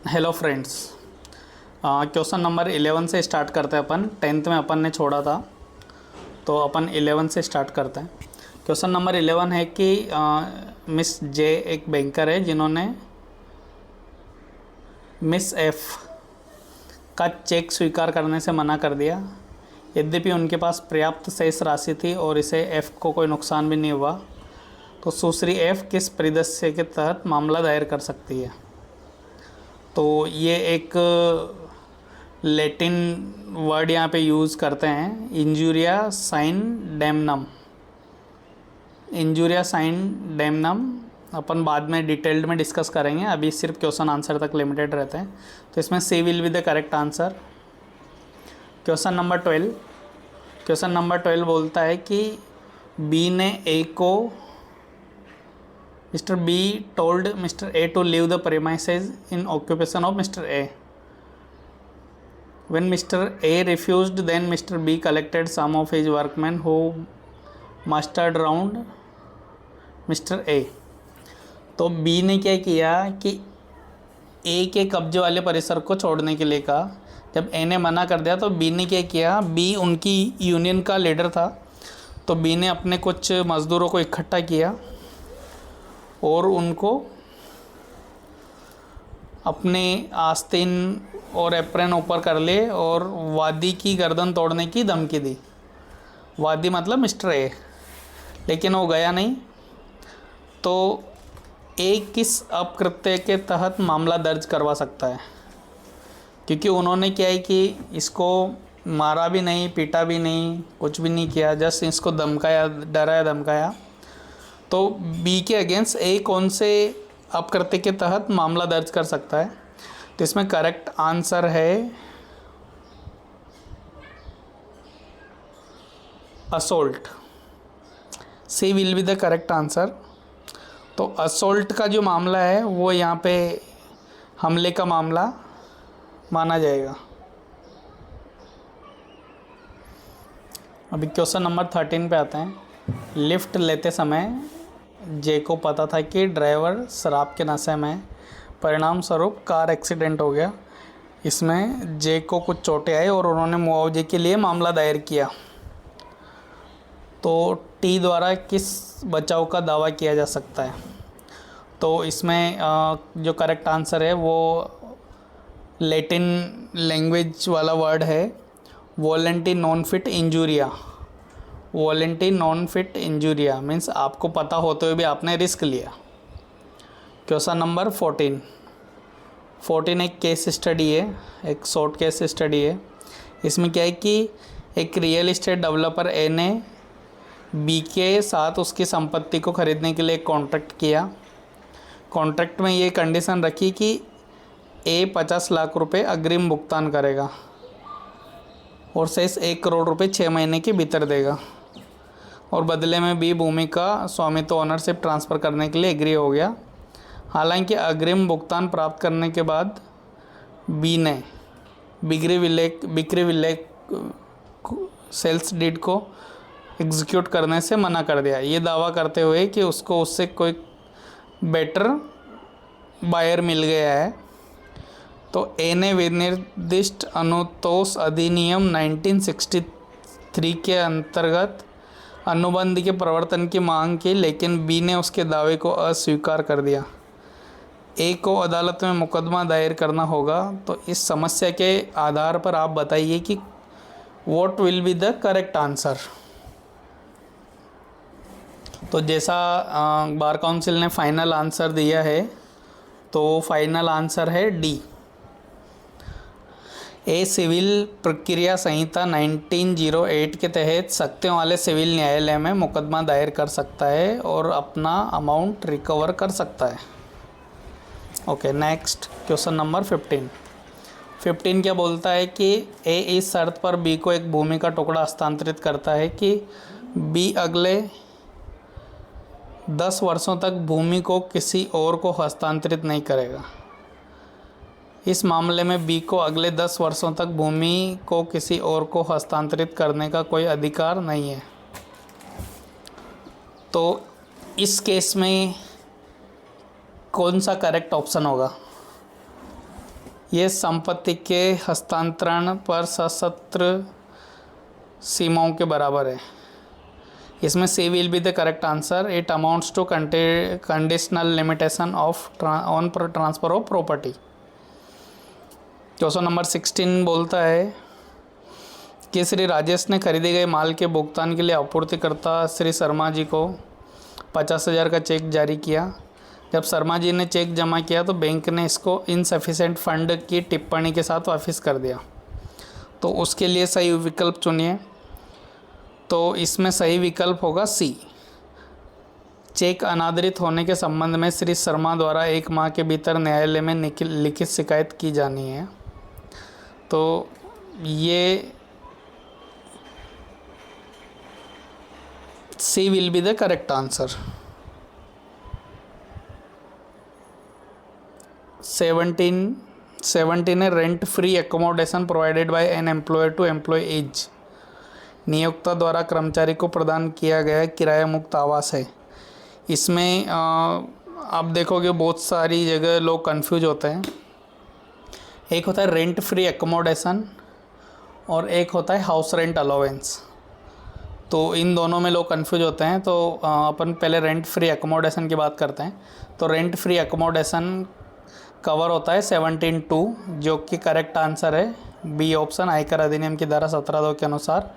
Hello friends. Question number 11 से start करते हैं। अपन 10th में अपन ने छोड़ा था, तो अपन 11 से स्टार्ट करते हैं। क्वेश्चन नंबर 11 है कि मिस जे एक बैंकर है जिन्होंने मिस एफ का चेक स्वीकार करने से मना कर दिया। यद्यपि उनके पास पर्याप्त शेष राशि थी और इसे एफ को कोई नुकसान भी नहीं हुआ, तो सुश्री एफ किस परिदृश्य के तहत मामला दायर कर सकती है। तो ये एक लैटिन वर्ड यहाँ पे यूज़ करते हैं, इंजुरिया साइन डैमनम। इंजुरिया साइन डैमनम अपन बाद में डिटेल्ड में डिस्कस करेंगे, अभी सिर्फ क्वेश्चन आंसर तक लिमिटेड रहते हैं। तो इसमें C will be the correct answer. Question number 12। Question number 12 बोलता है कि बी ने ए को Mr. B told Mr. A to leave the premises in occupation of Mr. A. When Mr. A refused, then Mr. B collected some of his workmen who mustered round Mr. A. तो B ने क्या किया कि A के कब्जे वाले परिसर को छोड़ने के लिए कहा। जब A ने मना कर दिया तो B ने क्या किया, B उनकी यूनियन का लीडर था, तो B ने अपने कुछ मज़दूरों को इकट्ठा किया और उनको अपने आस्तीन और एप्रन ऊपर कर लिए और वादी की गर्दन तोड़ने की धमकी दी। वादी मतलब मिस्टर ए, लेकिन वो गया नहीं। तो ए किस अपकृत्य के तहत मामला दर्ज करवा सकता है, क्योंकि उन्होंने क्या है कि इसको मारा भी नहीं, पीटा भी नहीं, कुछ भी नहीं किया, जस्ट इसको धमकाया, डराया धमकाया। तो बी के अगेंस्ट ए कौन से अपकृत्य के तहत मामला दर्ज कर सकता है। तो इसमें करेक्ट आंसर है assault. C will be the correct answer. तो असोल्ट का जो मामला है वो यहाँ पे हमले का मामला माना जाएगा। अभी क्वेश्चन नंबर 13 पे आते हैं। लिफ्ट लेते समय जे को पता था कि ड्राइवर शराब के नशे में, परिणाम स्वरूप कार एक्सीडेंट हो गया। इसमें जे को कुछ चोटें आई और उन्होंने मुआवजे के लिए मामला दायर किया। तो टी द्वारा किस बचाव का दावा किया जा सकता है। तो इसमें जो करेक्ट आंसर है वो लैटिन लैंग्वेज वाला वर्ड है, volenti non fit injuria. Volenti non fit injuria means आपको पता होते हुए भी आपने रिस्क लिया। क्वेश्चन नंबर 14 एक केस स्टडी है, एक शॉर्ट केस स्टडी है। इसमें क्या है कि एक रियल एस्टेट डेवलपर ए ने बी के साथ उसकी संपत्ति को खरीदने के लिए कॉन्ट्रैक्ट किया। कॉन्ट्रैक्ट में ये कंडीशन रखी कि ए 50 लाख रुपए अग्रिम भुगतान करेगा और शेष 1 करोड़ रुपए 6 महीने के भीतर देगा, और बदले में बी भूमि का स्वामित्व ओनरशिप ट्रांसफ़र करने के लिए एग्री हो गया। हालांकि अग्रिम भुगतान प्राप्त करने के बाद बी ने बिक्री विलेख सेल्स डीड को एग्जीक्यूट करने से मना कर दिया, ये दावा करते हुए कि उसको उससे कोई बेटर बायर मिल गया है। तो ए ने विनिर्दिष्ट अनुतोष अधिनियम 1963 के अंतर्गत अनुबंध के प्रवर्तन की मांग की, लेकिन बी ने उसके दावे को अस्वीकार कर दिया। ए को अदालत में मुकदमा दायर करना होगा। तो इस समस्या के आधार पर आप बताइए कि what will be the correct answer. तो जैसा बार काउंसिल ने फाइनल आंसर दिया है, तो फाइनल आंसर है डी। ए सिविल प्रक्रिया संहिता 1908 के तहत शक्तियों वाले सिविल न्यायालय में मुकदमा दायर कर सकता है और अपना अमाउंट रिकवर कर सकता है। ओके, नेक्स्ट क्वेश्चन नंबर 15 क्या बोलता है कि ए इस शर्त पर बी को एक भूमि का टुकड़ा हस्तांतरित करता है कि बी अगले 10 वर्षों तक भूमि को किसी और को हस्तांतरित नहीं करेगा। इस मामले में बी को अगले 10 वर्षों तक भूमि को किसी और को हस्तांतरित करने का कोई अधिकार नहीं है। तो इस केस में कौन सा करेक्ट ऑप्शन होगा। ये संपत्ति के हस्तांतरण पर सशस्त्र सीमाओं के बराबर है। इसमें C will be the correct answer. It amounts to conditional limitation of on transfer of property. Question number 16 बोलता है कि श्री राजेश ने खरीदे गए माल के भुगतान के लिए आपूर्तिकर्ता श्री शर्मा जी को 50,000 का चेक जारी किया। जब शर्मा जी ने चेक जमा किया तो बैंक ने इसको इनसफिशेंट फंड की टिप्पणी के साथ वापस कर दिया। तो उसके लिए सही विकल्प चुनिए। तो इसमें सही विकल्प होगा सी। चेक अनादरित होने के संबंध में श्री शर्मा द्वारा 1 माह के भीतर न्यायालय में लिखित शिकायत की जानी है। तो ये C will be the correct answer. 17 है rent free accommodation provided by an employer to employees. नियोक्ता द्वारा कर्मचारी को प्रदान किया गया किराया मुक्त आवास है। इसमें आप देखोगे बहुत सारी जगह लोग कंफ्यूज होते हैं। एक होता है रेंट फ्री एकोमोडेशन और एक होता है हाउस रेंट अलाउंस। तो इन दोनों में लोग कंफ्यूज होते हैं। तो अपन पहले रेंट फ्री एकोमोडेशन की बात करते हैं। तो रेंट फ्री एकोमोडेशन कवर होता है 17(2), जो कि करेक्ट आंसर है बी ऑप्शन। आयकर अधिनियम की धारा 17(2) के अनुसार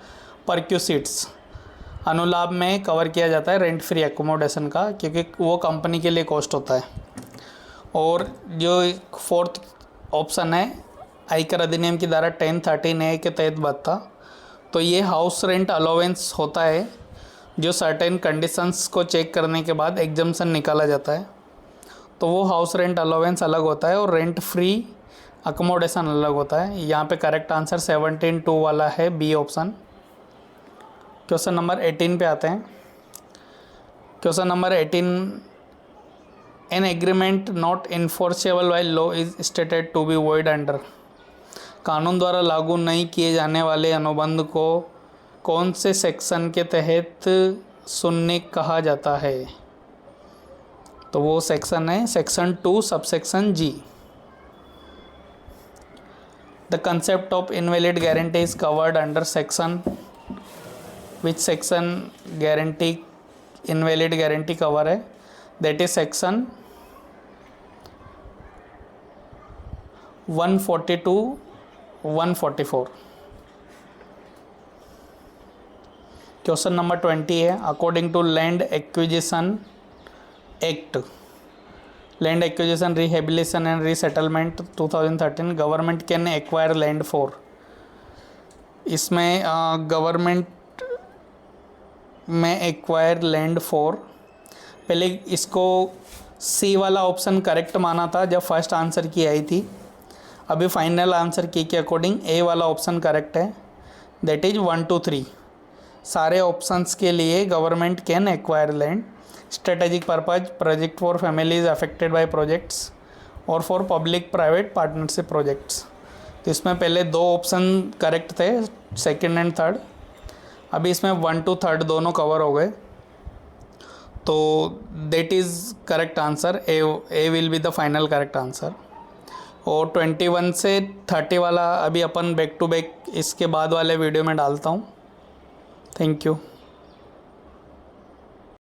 परक्यूसिट्स अनुलाभ में कवर किया जाता है रेंट फ्री एकोमोडेशन का, क्योंकि वो कंपनी के लिए कॉस्ट होता है। और जो 4th ऑप्शन है आयकर अधिनियम की धारा 10(13)(a) के तहत बनता, तो ये हाउस रेंट अलाउंस होता है, जो सर्टेन कंडीशंस को चेक करने के बाद एग्जम्पशन निकाला जाता है। तो वो हाउस रेंट अलाउंस अलग होता है और रेंट फ्री अकोमोडेशन अलग होता है। यहाँ पे करेक्ट आंसर 17(2) वाला है बी ऑप्शन। क्वेश्चन नंबर 18 पे आते हैं। Question number 18, an agreement not enforceable by law is stated to be void under. कानून द्वारा लागू नहीं किए जाने वाले अनुबंध को कौन से सेक्शन के तहत शून्य कहा जाता है? तो वो सेक्शन है section 2 subsection G. The concept of invalid guarantee is covered under section which section guarantee invalid guarantee cover है? That is section 142 144। Question number 20 है, according to land acquisition act, land acquisition rehabilitation and resettlement 2013, government can acquire land for. इसमें government में acquire land for, पहले इसको सी वाला option correct माना था जब फर्स्ट आंसर की आई थी। अभी फाइनल आंसर की के अकॉर्डिंग ए वाला ऑप्शन करेक्ट है, दैट इज 1 2 3। सारे ऑप्शंस के लिए government can acquire land, strategic purpose, project for families affected by projects और for public private partnership projects. तो इसमें पहले 2 ऑप्शन करेक्ट थे, सेकंड एंड थर्ड। अभी इसमें 1 2 3 दोनों कवर हो गए, तो that is correct answer. A will be the final correct answer. और 21 से 30 वाला अभी अपन बैक टू बैक इसके बाद वाले वीडियो में डालता हूँ। Thank you.